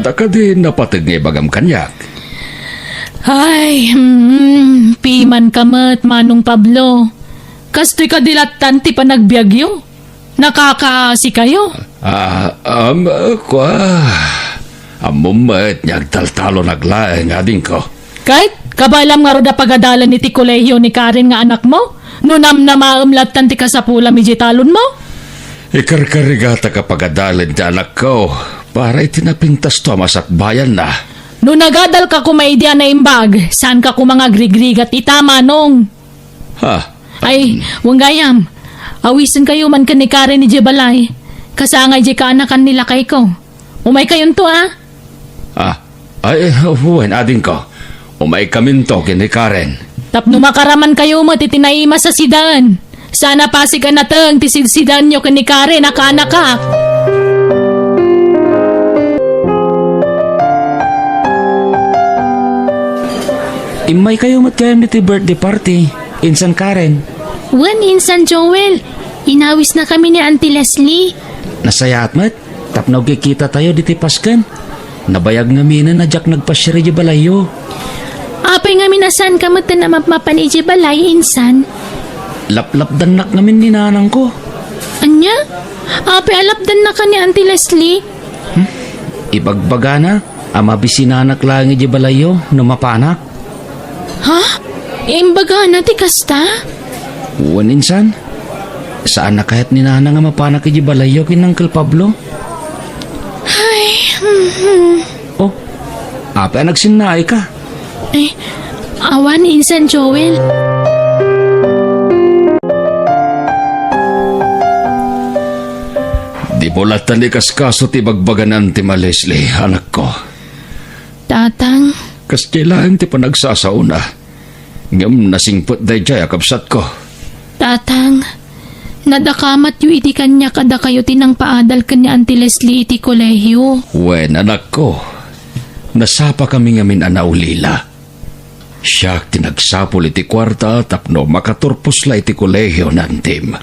Ada ka din napatid nga bagam kanyak. Ay, piman kamat, Manong Pablo. Kastoy ka dilatan ti panagbiagyo. Nakakaasi kayo. Amumat niyag taltalo naglaeng ading ko. Kahit kabalam nga roda pagadalan ni ti kolehiyo ni Karen nga anak mo, nunam na maumlatan ti kasapula mi talon mo. Ikarkarigata ka pagadalan ti anak ko, para itinapintas to masakbayan na. No nagadal ka kumaidya na imbag, saan ka kumanga grigrigat itama nung? Ha? Ay, wanggayam, awisan kayo man ka ni Karen ni Jebalay, kasangay je ka anakan nila kay ko. Umay kayon to Huwen ading ko. Umay kaminto kini Karen. Tapno makaraman kayo mo titinaima sa sidaan. Sana pasigan natang tisidsidan nyo kani Karen naka-anak. Imay kayo matkayam niti birthday party. Insan Karen. Wan, Insan Joel. Inawis na kami ni Auntie Leslie. Nasayat mat. Tapno kikita tayo diti paskan. Nabayag nga minan na jak nagpasyari di balayo. Apay nga minasan ka mat na mapapan iji balay, Insan. Laplapdan nak namin ni nanang ko. Anya? Apay alapdan na ka ni Auntie Leslie. Ibagbaga na. Ama bisinanak lang iji balayo no mapanak. Ha? Imbaga na ti kasta? Uwan insan. Saan na kahit ni nanang nga mapanak iji balayo kin Uncle Pablo? Ay, Oh, apa nagsinay ka? Ay, awan, Insan Joel. Di mo latalikas kaso ti bagbagan ti Ma Leslie, anak ko. Tatang, Kas kailangan ti panagsasauna. Ngam nasingpot day jay akabsat ko. tatang. Nadakamat yu iti kanya kada kayo tinang paadal kanya Auntie Leslie iti kolehiyo. Wen, anak ko. Nasapa kami ngamin anaulila. Siya tinagsapol iti kwarta tapno makaturpos la iti kolehiyo nantim.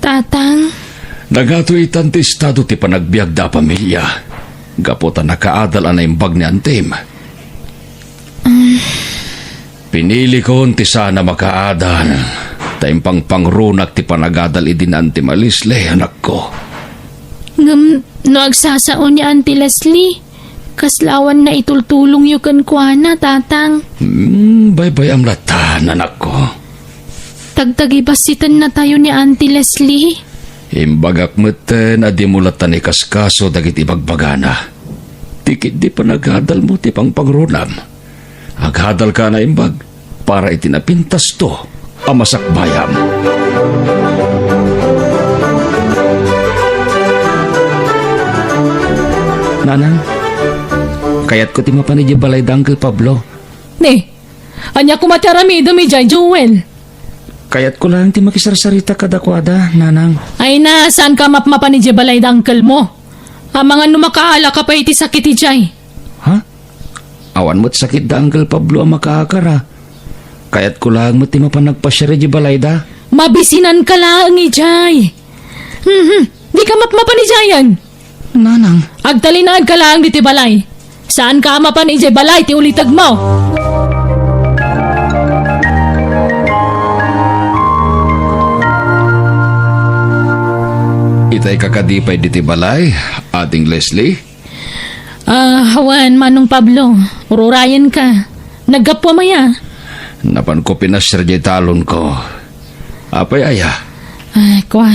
Tatang, Nagato itan ti estado ti panagbiag da pamilya. Gaputan nakaadal anay imbag ni antim. Pinili ko ti sana makaadal. Taimpang pangrunak ti panagadal idin antim alisle, anak ko. ngam no agsasaon ni Auntie Leslie. Kaslawan na itultulong yu kan kuana, tatang. Bye-bye amlatan, anak ko. Tagtagibasitan na tayo ni Auntie Leslie. Imbagak meten adi mulatan ikaskaso dagit ibagbagana. Tikit di panagadal mo ti pang pangrunam. Aghadal ka na imbag para itinapintas to amasakbayam. Nanang, kayat ko ti mapanidya balay da Uncle Pablo. Ne, anya kumataramido mi jay Joel. Kayat ko lang ti makisarsarita kadakwada, nanang. Ay na, saan ka mapmapan ni Jebalay dangkel mo? Ang mga numakaala ka pa iti sakit ijay. Ha? Awan mo't sakit da Uncle Pablo ang makaakara. Kayat ko lang mo't ti mapanagpasyari di balay da. Mabisinan ka lang ijay. Di ka mapmapan ijayan. Nanang, Agtalinaan ka lang diti balay. Saan ka mapan ijay balay ti ulitag mo? Itay kakadipay diti balay, ating Leslie. Hawan, Manong Pablo. Ururayan ka. Nagkapwa maya. Napan ko pinasir di talon ko. Apay aya. Ay, kwa.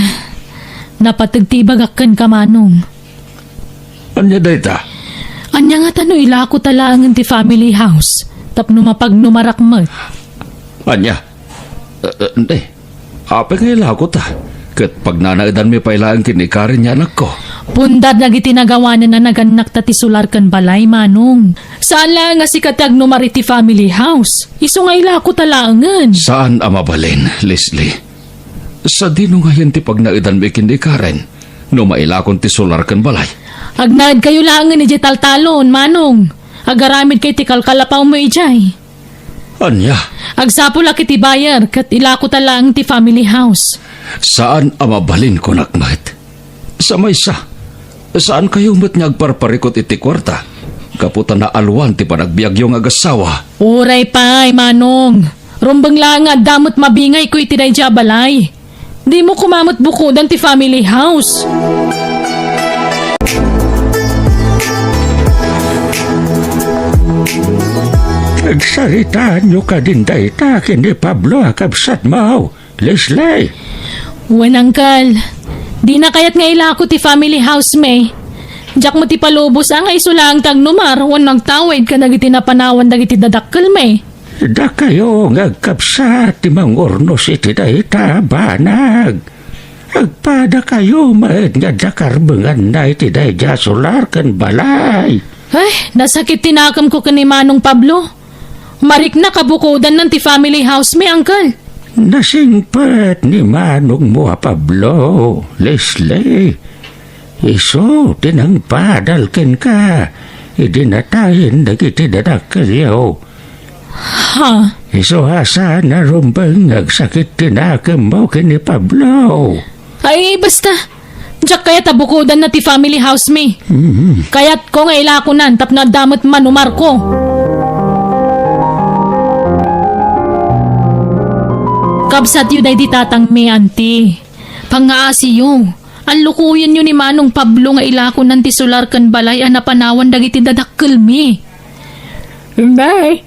Napatagtibagakan ka, Manong. Anya dayta? Anya nga tano ilako talangan ti family house. Tapno mapagnumarakmat. Anya? Hindi. Apay nga ilako ta. Kat pag nanaidan mi pailaan kinikarin niya anak ko. Pundad lagi tinagawanan na naganak ta ti sularkan balay, Manong. Saan lang nga si katag numari ti family house? Iso nga ilako talangan. Saan amabalin, Leslie? Sa dino nga yan ti pag naidan mi kinikarin. No mailakon ti sularkan balay. Agnaad kayo langan ni Taltalon, Manong. Agaramid kay ti kalkalapaw mo ijay. Anya? Agsapula kiti bayar kat ilako talang ti family house. Saan amabalin ko nakmat? Sa maysa. Saan kayo mat nga agparparikot iti kwarta? Kaputan na alwan ti panagbiagyo nga agasawa. Uray pay, Manong. Rumbang lang nga damot mabingay ko iti day balay. Di mo kumamot bukudan ti family house. Nagsaritaan nyo ka din day takin ni Pablo akabsat mo, Leslie. Wen, Uncle. Di na kayat nga ilako ti family house, may. Diyak mo ti palubos ang isulang tagnumar, wan nagtawid ka nagiti napanawan dagiti dadakkel, may. Da kayo ngagkapsat ti mangurnos iti day tabanag. Agpada kayo maed nga dakarbengan na iti day jasular kan balay. Ay, nasakit tinakam ko kani Manong Pablo. Marik na kabukudan ng ti family house, may, Uncle. Nasingpat ni Manong mo Pablo, Leslie. Iso, tinangpadal ken ka. Idinatahin dagiti dadakkelyo. Ha? Iso asa na rumbang agsakit tinakam mo ken ni Pablo. Ay, basta. Diyak kaya tabukudan na ti family house, may. Kaya't ko nga ilakunan tap na damot manumar ko. Kabsat yun ay di tatang may auntie. Pangaasi yung. Ang lukuyan yun ni Manong Pablo nga ilako ng tisular kan balay ang napanawan dagiti dadakkel mi. Nay,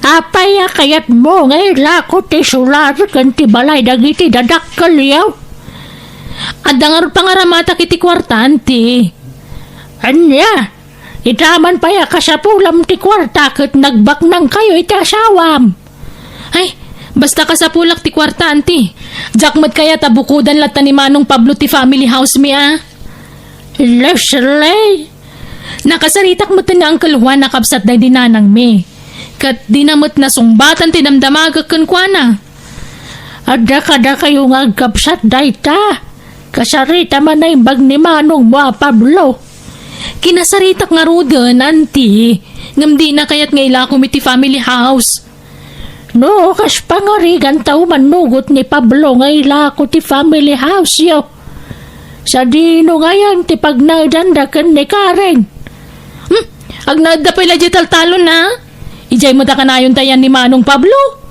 apaya kayat mo nga ilako tisular kan ti balay dagiti dadakkel yaw. Adangar pangaramata kiti kwarta, auntie. Anya, itaman pa ya kasapulam ti kwarta ket nagbaknang kayo iti asawam. Ay, basta ka sa pulak ti kwarta, auntie. Jakmat kaya tabukudan lata ni Manong Pablo ti family house mi, ah. Leslie, Nakasaritak mo na Uncle Juan nakabsat day dinanang mi. Kat dinamot na sungbatan ti damdamagak kan kuana. adda kada kayo nga agkapsat day ta. Kasarita man na imbag ni Manong mo Pablo. Kinasaritak nga rudan, auntie. Ngam di na kayat nga ilako mi ti family house. No, kas pangarigan tao manugot ni Pablo nga ilako ti family house yo. Sa dino ngayon ti pagnagdandakan ni Karen. Agnada pala di taltalon na. Ijay mo da kanayon tayan ni Manong Pablo.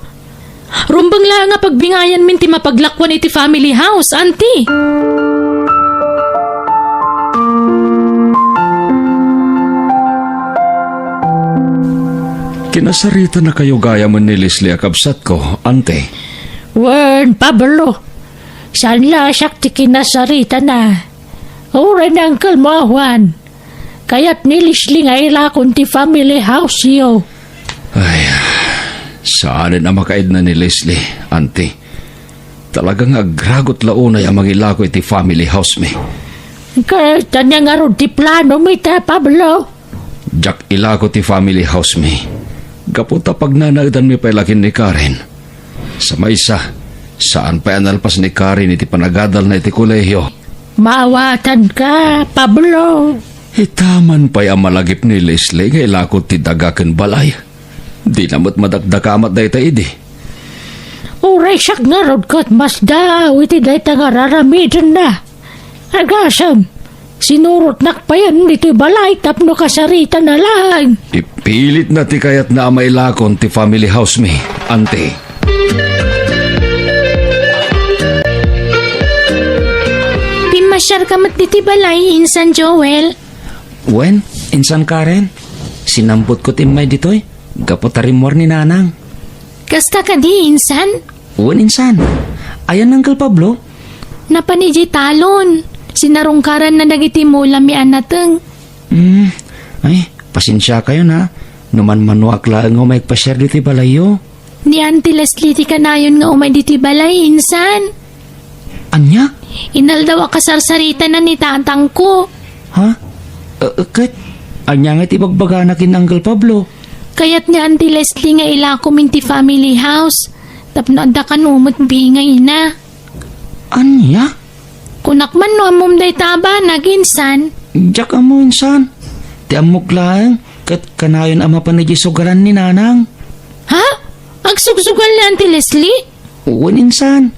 Rumbang lang nga pagbingayan min ti mapaglakwan iti family house, auntie. Kinasarita na kayo gaya man ni Leslie akabsat ko, ante. Wen, Pablo. San lasak ti kinasarita na. Ura na Uncle mo, Juan. Kaya't nilisli nga ilakon ti family house yo. Ay, saan na makaid na ni Leslie, ante. Talagang agragot launay ang mangilako iti family house mi. Kaya tanya nga ron ti plano mi ta, Pablo. Jak ilako ti family house mi. Kapunta pag nanagdan mi pailakin ni Karen. Sa maysa, saan pa analpas ni Karen iti panagadal na iti kolehiyo. Maawatan ka, Pablo. Itaman pa'y ang malagip ni Leslie nga ilakot ti dagaken balay. Di namot madagdakamat da ita idi. Uray siyak nga ron kat mas daw iti dayta nga raramidan na. Agasam, sinurot nakpayan iti balay tapno kasarita na lang. Ipilit na ti kayat na amailakon ti family house mi, ante. Pimasyar ka matiti balay, Insan Joel. Wen, insan Karen, sinampot ko timay ditoy. Gapotarimor ni Nanang. Kasta ka di, Insan. Wen, insan. Ayan Uncle Pablo. Napaniji talon. Sinarungkaran na nagiti mo lami anateng. Ay, pasensya kayo na. Numan manuak lang nga may pa-share dito balayo. Ni Auntie Leslie ti kanayon nga umay diti balay, Insan. Anya? Inal daw akasarsarita na ni tatang ko. Ha? Kat? Anya nga tibagbaga na kin Uncle Pablo. Kaya't ni Auntie Leslie nga ilako minti family house. Tapno adda ka numot bingay na. Anya? Kunak man no amom day taba naginsan. Diyak mo insan. Ti amok lang. Kat kanayon ama pa na sugaran ni Nanang. Ha? Agsugsugal ni Auntie Leslie? Wen, insan.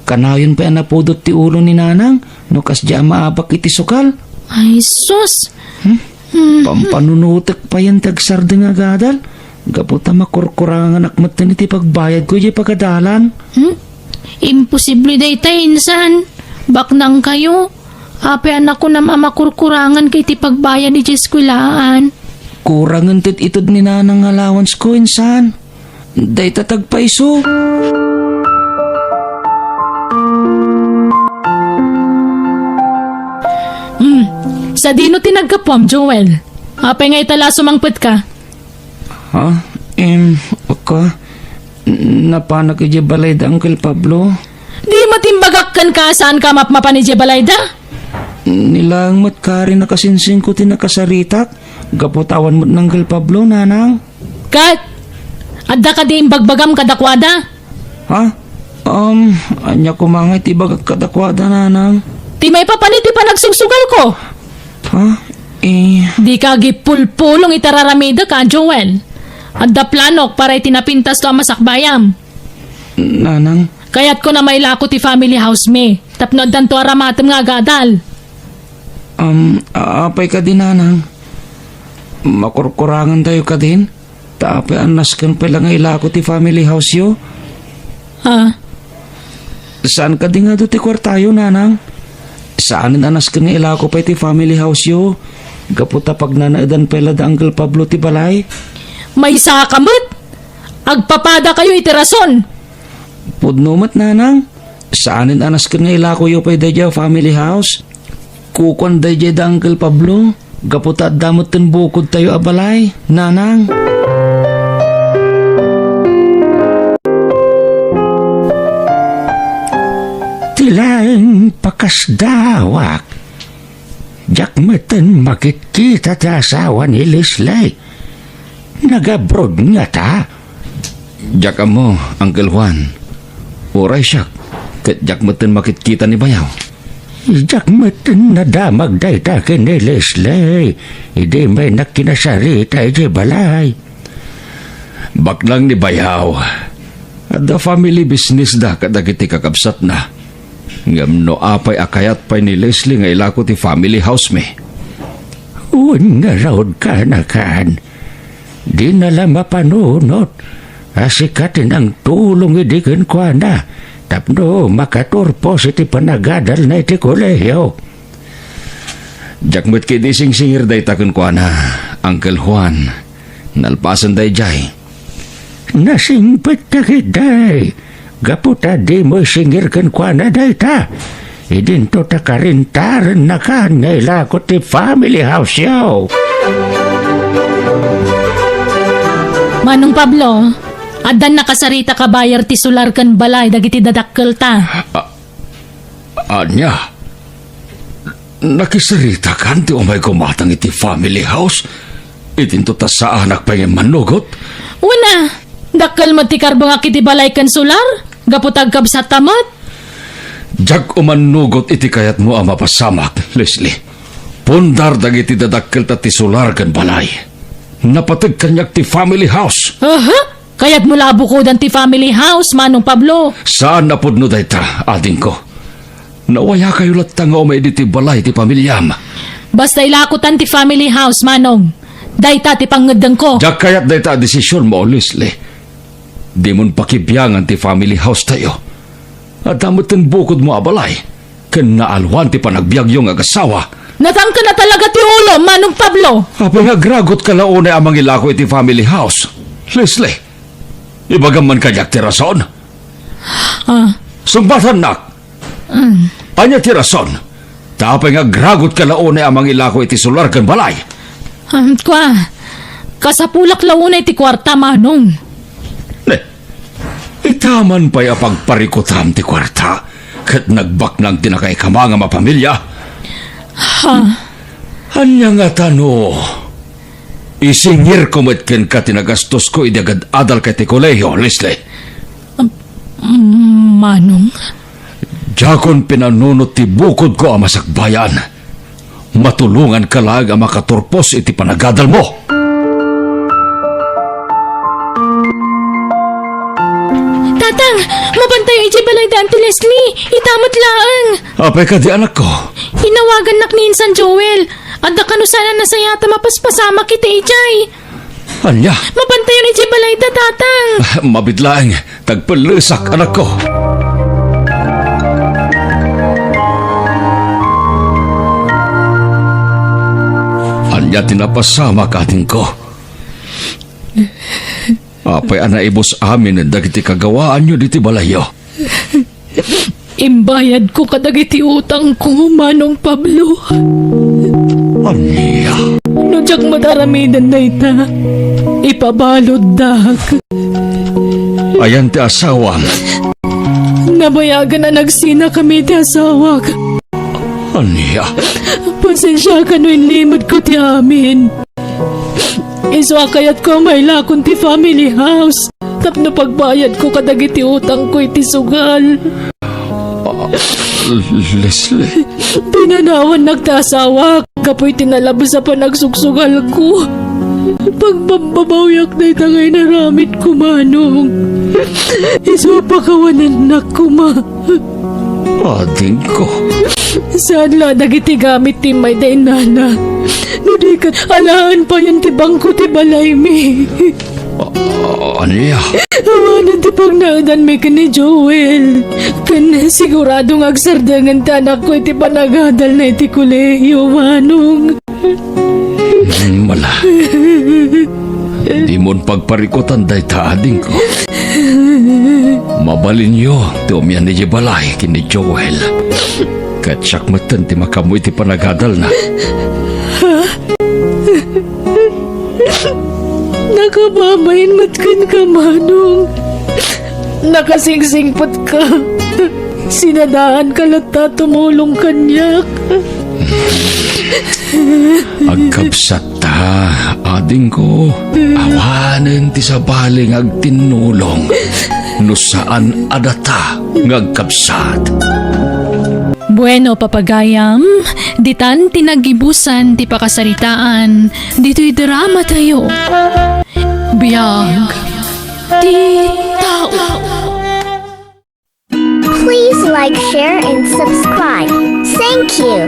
Kanayon pa napudot ti ulo ni Nanang. No kas di maabak iti sukal. Ay sus. Pampanunutek pa yan tagsarda nga gadal. Gaputa makurkurangan anak matan iti pagbayad ko di pagkadalan. Imposible day ta insan. Baknang kayo. Ape anak ko na mamakurkurangan kay ti pagbayad di eskulaan. Kurangan tit itod ni nanang allowance ko insan. Day tatagpaiso. Sa dino tinagkapom, Joel. Apay nga itala sumangpet ka. Ha? Ako? Napanak iti balay da Uncle Pablo? Di matimbagakkan ka saan ka mapmapa ni Jebalayda? Nilang matkari na kasinsing ko tinakasaritak. Gaputawan mo ng Uncle Pablo, nanang. Kat, adda ka di imbagbagam kadakwada. Ha? Anya ko mga itibagak kadakwada, nanang. Di may papanit di pa nagsugsugal ko. Ha? Di ka gipulpulong itararamida ka, Joel. Adda planok para itinapintas to ang masakbayam. Nanang, Kaya't ko na may lako ti family house me. Tapno dan to aramatem nga gadal. apay ka din, nanang. Makurkurangan tayo ka din. Tapay anas kan pala nga ilako ti family house yo. Ha? Saan ka din nga do ti kwartayo, nanang? Saan anas kan nga ilako pa ti family house yo? Gaputa pag nanaadan pala da Uncle Pablo ti balay. May sakamot. Agpapada kayo itirason. Pudnumat, nanang. Saanin anas kan nga ilako yo pa da family house? Kukon da da Uncle Pablo. Gaputa at damot ten bukod tayo abalay, nanang. Tilaing pakasdawak. Jakmeten makikita ta asawa ni Leslie. Nag-abroad nga ta. Jaka mo, Uncle Juan. Oray siya, kat jakmeten makitkita ni Bayaw. Jakmeten na damag day ta ni Leslie. Hindi may nakinasarita iti balay. Baklang ni Bayaw. At the family business da kadagiti kakabsat na. Ngam no apay akayat pay ni Leslie nga ilako ti family house me. Uwan nga raod ka na kan. Di nala mapanunot. Asikatin ang tulong idikin kwa na. Tapno makaturpos iti panagadal na iti kolehiyo. Jakmet kay di sing-singir day takon kwa na, Uncle Juan. Nalpasan day jay. Nasingpet na kiday. Gaputa di mo singir kan kwa na day ta. Idinto ta karintaran na kan ngaila ko ti family house yaw. Manong Pablo, adan nakasarita ka bayar ti sular kan balay dagiti dadakkel ta. Anya? Nakisarita kan ti umay kumatang iti family house? Itinto ta sa anak pa yung manugot? Una, dakkel mo ti karbang iti balay kan sular? Gaputag kab sa tamat? Jag umanugot iti kayat mo ang mapasamak, Leslie. Pundar dagiti dadakkel ta ti sular kan balay. Napatag kanyak ti family house. Aha? Kaya't mula bukodan ti family house, Manong Pablo. Saan napudno day ta, ading ko? Nawaya kayo latang nga umay di ti balay ti pamilyam. Basta ilakutan ti family house, Manong. Dayta ti pangadang ko. Jak kayat day ta desisyon mo, Leslie. Di mon pakibiyangan ti family house tayo. At damot ten bukod mo abalay. Ken naalwan ti panagbiyagyong agasawa. Natangka na talaga ti ulo, Manong Pablo. Apay nga gragot ka launay amang ilako iti family house. Leslie, ibagam man kanyak ti rason. Sumbatan nak. Anya ti rason. Tapay nga gragot ka launay amang ilako iti sular kan balay. Kasapulak launay ti kwarta, Manong. Itaman pa'y apagparikutam ti kwarta. Kat nagbaknang tinakay ka mga mapamilya. Anya nga tano. Isingir ko matken ka tinagastos ko idagad adal kay ti kolehiyo, Leslie. Manong? Jakon pinanunot ti bukod ko ang masakbayan. Matulungan ka lang ang makaturpos iti panagadal mo. Tatang, mabantay iti balay da Auntie Leslie. Itamot laang. Apay ka di anak ko. Hinawagan nak ni Insan Joel. At kano sana na sayata mapaspasama kita, Ijay. Anya, Mapantay yun, Ijay balay ta, tatang. mabidlaang, tagpalusak anak ko. Anya tinapasama ka ating ko. Apay anaibos amin dagiti kagawaan nyo diti balayo. Imbayad ko kadagiti utang ko, Manong Pablo. Anya, No jak madaramidan na ita. Ipabalod dag. ayan ti asawang. Nabayagan na nagsina kami ti asawag. Anya, Pasensya ka no limod ko ti amin. Iswa kayat ko may lakon ti family house. Tapno pagbayad ko kadagiti utang ko iti sugal. Leslie, Pinanawan nagtasawa. Kapoy tinalabas sa panagsugsugal ko. Pagpambabawyak na itangay naramit ko, Manong. Iswa pa kawanan na kuma. ading ko. Saan la dagiti gamit ti may dainana? No di ka alaan pa yan ti bangko ti balay mi. Anya, Awanan ti pagnaadan mi ni Joel. Kan siguradong agsardangan ti anak ko iti panagadal na iti kuleyo, Manong. mala. Di mon pagparikutan day ta ading ko. Mabalin nyo, ti umyan ni Jibalay kini Joel. Katsak matan ti makamoy ti panagadal na. Nakabamayin matkan ka, Manong. Nakasingsingpot ka. Sinadaan ka lata tumulong kanyak. Agkabsat ta, ading ko. Awanen ti sabaling agtinulong. No saan adata ngagkabsat. Bueno, papagayam, ditan tinagibusan ti pakasaritaan, dito'y drama tayo. Biyag, ti tao. Please like, share, and subscribe. Thank you.